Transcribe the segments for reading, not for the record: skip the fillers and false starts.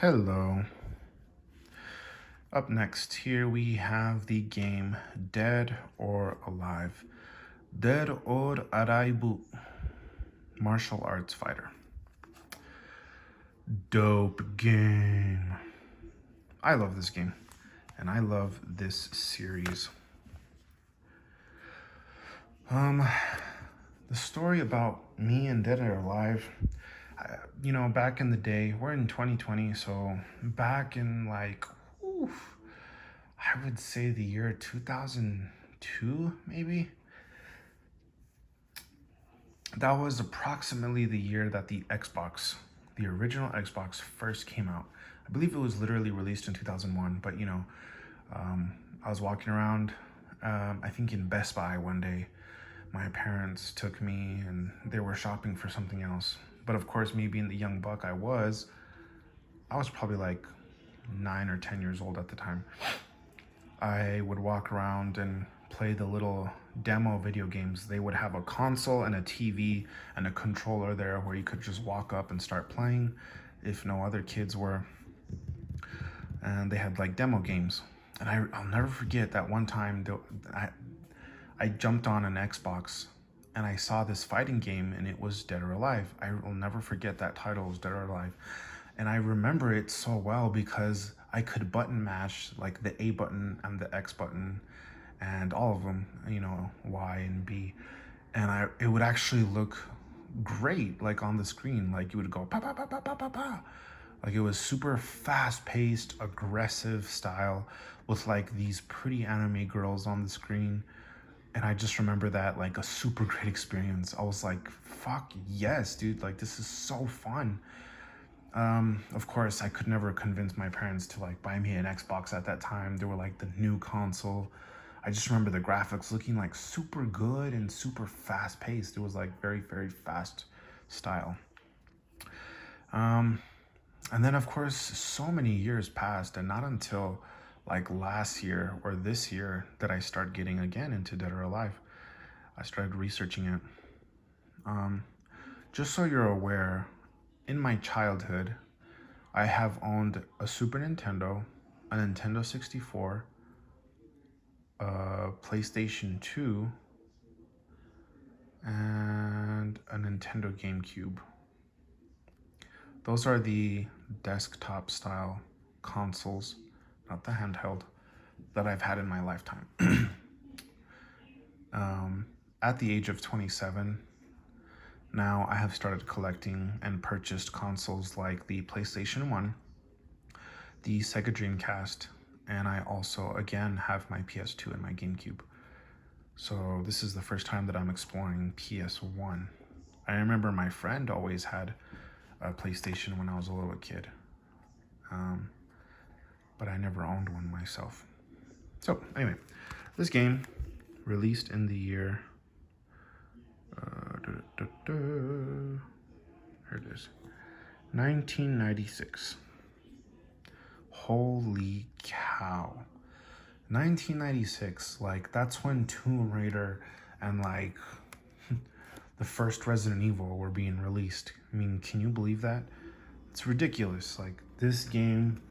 Hello. Up next here we have the game Dead or Alive. Dead or Araibu. Martial arts fighter. Dope game. I love this game. And I love this series. The story about me and Dead or Alive, back in the day, we're in 2020, so back in I would say the year 2002, maybe. That was approximately the year that the original Xbox first came out. I believe it was literally released in 2001, but I was walking around, I think in Best Buy one day. My parents took me and they were shopping for something else. But of course, me being the young buck I was probably like 9 or 10 years old at the time. I would walk around and play the little demo video games. They would have a console and a TV and a controller there where you could just walk up and start playing if no other kids were. And they had like demo games. And I'll never forget that one time I jumped on an Xbox and I saw this fighting game and it was Dead or Alive. I will never forget that title was Dead or Alive. And I remember it so well because I could button mash like the A button and the X button and all of them, Y and B. And it would actually look great like on the screen. Like you would go pa pa pa pa pa pa pa. Like it was super fast-paced, aggressive style with like these pretty anime girls on the screen. And I just remember that like a super great experience. I was like, fuck yes, dude. Like this is so fun. Of course, I could never convince my parents to like buy me an Xbox at that time. They were like the new console. I just remember the graphics looking like super good and super fast paced. It was like very, very fast style. And then of course, so many years passed and not until like last year or this year that I start getting again into Dead or Alive. I started researching it. Just so you're aware, in my childhood, I have owned a Super Nintendo, a Nintendo 64, a PlayStation 2, and a Nintendo GameCube. Those are the desktop style consoles, not the handheld, that I've had in my lifetime. At the age of 27, now I have started collecting and purchased consoles like the PlayStation 1, the Sega Dreamcast, and I also again have my PS2 and my GameCube. So this is the first time that I'm exploring PS1. I remember my friend always had a PlayStation when I was a little kid, but I never owned one myself. So anyway, this game released in the year here it is, 1996. Holy cow. 1996, like that's when Tomb Raider and like the first Resident Evil were being released. I mean, can you believe that? It's ridiculous. Like this game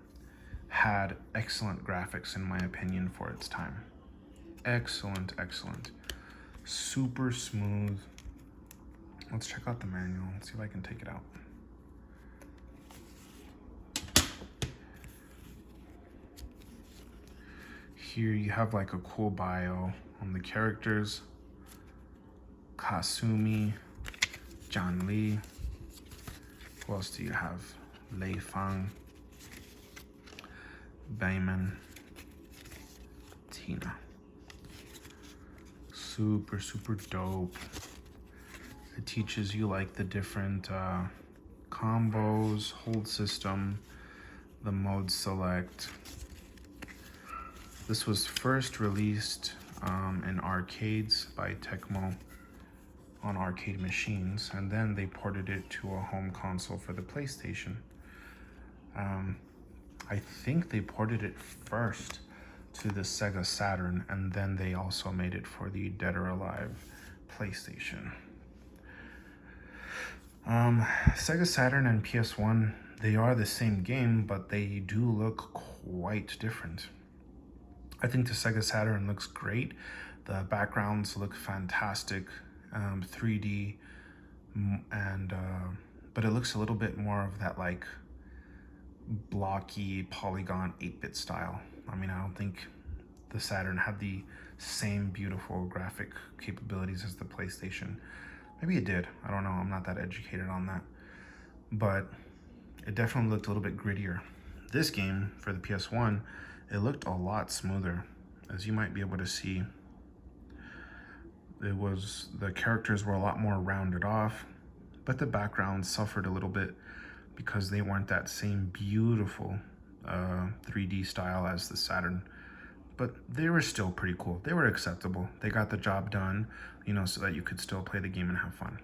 had excellent graphics in my opinion for its time. Excellent. Super smooth. Let's check out the manual. Let's see if I can take it out. Here you have like a cool bio on the characters. Kasumi, John Lee. Who else do you have? Lei Fang, Bayman, Tina. Super dope. It teaches you like the different combos, hold system, the mode select. This was first released in arcades by Tecmo on arcade machines, and then they ported it to a home console for the PlayStation. I think they ported it first to the Sega Saturn, and then they also made it for the Dead or Alive PlayStation. Sega Saturn and PS1 they are the same game, but they do look quite different. I think the Sega Saturn looks great. The backgrounds look fantastic, 3D, and but it looks a little bit more of that like blocky polygon 8-bit style. I mean, I don't think the Saturn had the same beautiful graphic capabilities as the PlayStation. Maybe it did. I don't know. I'm not that educated on that. But it definitely looked a little bit grittier. This game, for the PS1, it looked a lot smoother. As you might be able to see, the characters were a lot more rounded off, but the backgrounds suffered a little bit because they weren't that same beautiful 3D style as the Saturn. But they were still pretty cool. They were acceptable. They got the job done, you know, so that you could still play the game and have fun.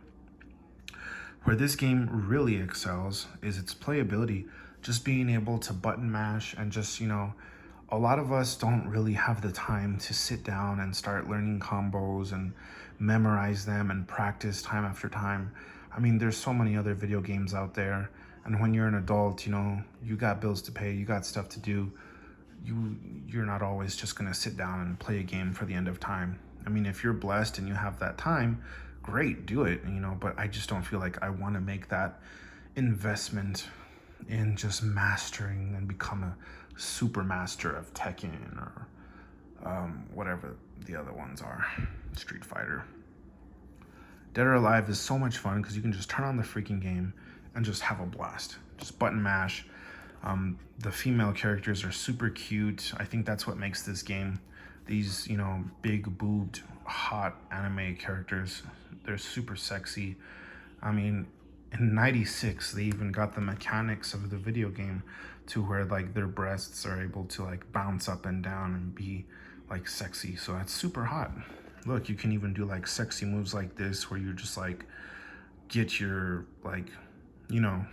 Where this game really excels is its playability, just being able to button mash and just, you know, a lot of us don't really have the time to sit down and start learning combos and memorize them and practice time after time. I mean, there's so many other video games out there, and when you're an adult, you know, you got bills to pay, you got stuff to do. You're not always just gonna sit down and play a game for the end of time. I mean, if you're blessed and you have that time, great, do it, you know, but I just don't feel like I want to make that investment in just mastering and become a super master of Tekken or whatever the other ones are, Street Fighter. Dead or Alive is so much fun because you can just turn on the freaking game and just have a blast. Just button mash. The female characters are super cute. I think that's what makes this game. These, you know, big boobed, hot anime characters, they're super sexy. I mean, in '96, they even got the mechanics of the video game to where like their breasts are able to like bounce up and down and be like sexy. So that's super hot. Look, you can even do like sexy moves like this where you just like get your like, you know,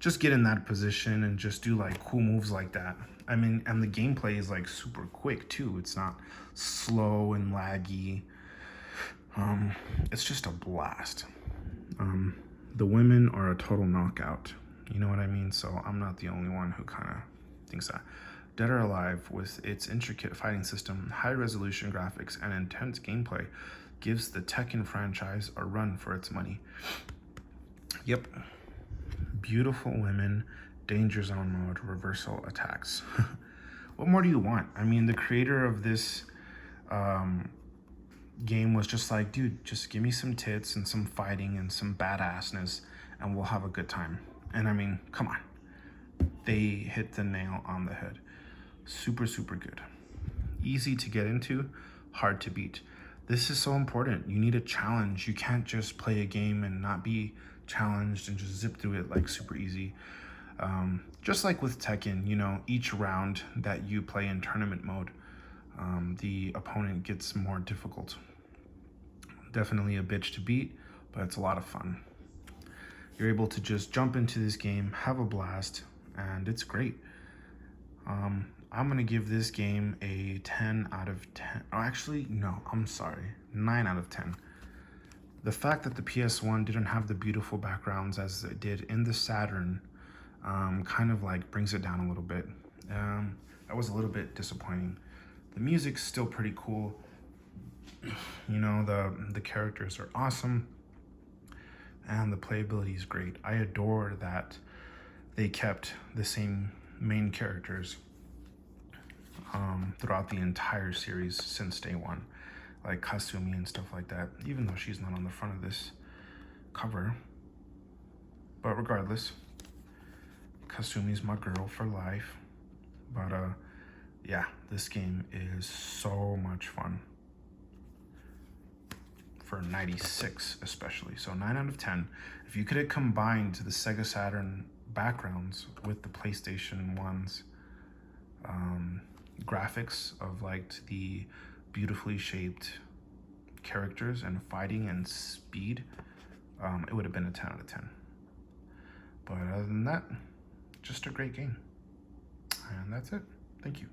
just get in that position and just do like cool moves like that. I mean, and the gameplay is like super quick too. It's not slow and laggy. It's just a blast. The women are a total knockout. You know what I mean? So I'm not the only one who kind of thinks that. Dead or Alive, with its intricate fighting system, high-resolution graphics, and intense gameplay, gives the Tekken franchise a run for its money. Yep. Beautiful women, danger zone mode, reversal attacks. What more do you want? I mean, the creator of this game was just like, dude, just give me some tits and some fighting and some badassness and we'll have a good time. And I mean, come on. They hit the nail on the head. Super, super good. Easy to get into, hard to beat. This is so important. You need a challenge. You can't just play a game and not be challenged and just zip through it like super easy. Just like with Tekken, you know, each round that you play in tournament mode, the opponent gets more difficult. Definitely a bitch to beat, but it's a lot of fun. You're able to just jump into this game, have a blast, and it's great. I'm gonna give this game a 10 out of 10. Oh, actually, no, I'm sorry, 9 out of 10. The fact that the PS1 didn't have the beautiful backgrounds as it did in the Saturn kind of like brings it down a little bit. That was a little bit disappointing. The music's still pretty cool. You know, the characters are awesome and the playability is great. I adore that they kept the same main characters throughout the entire series since day one, like Kasumi and stuff like that, even though she's not on the front of this cover. But regardless, Kasumi's my girl for life. But yeah, this game is so much fun. For '96 especially. So 9 out of 10. If you could have combined the Sega Saturn backgrounds with the PlayStation 1's graphics of like the beautifully shaped characters and fighting and speed, it would have been a 10 out of 10. But other than that, just a great game. And that's it. Thank you.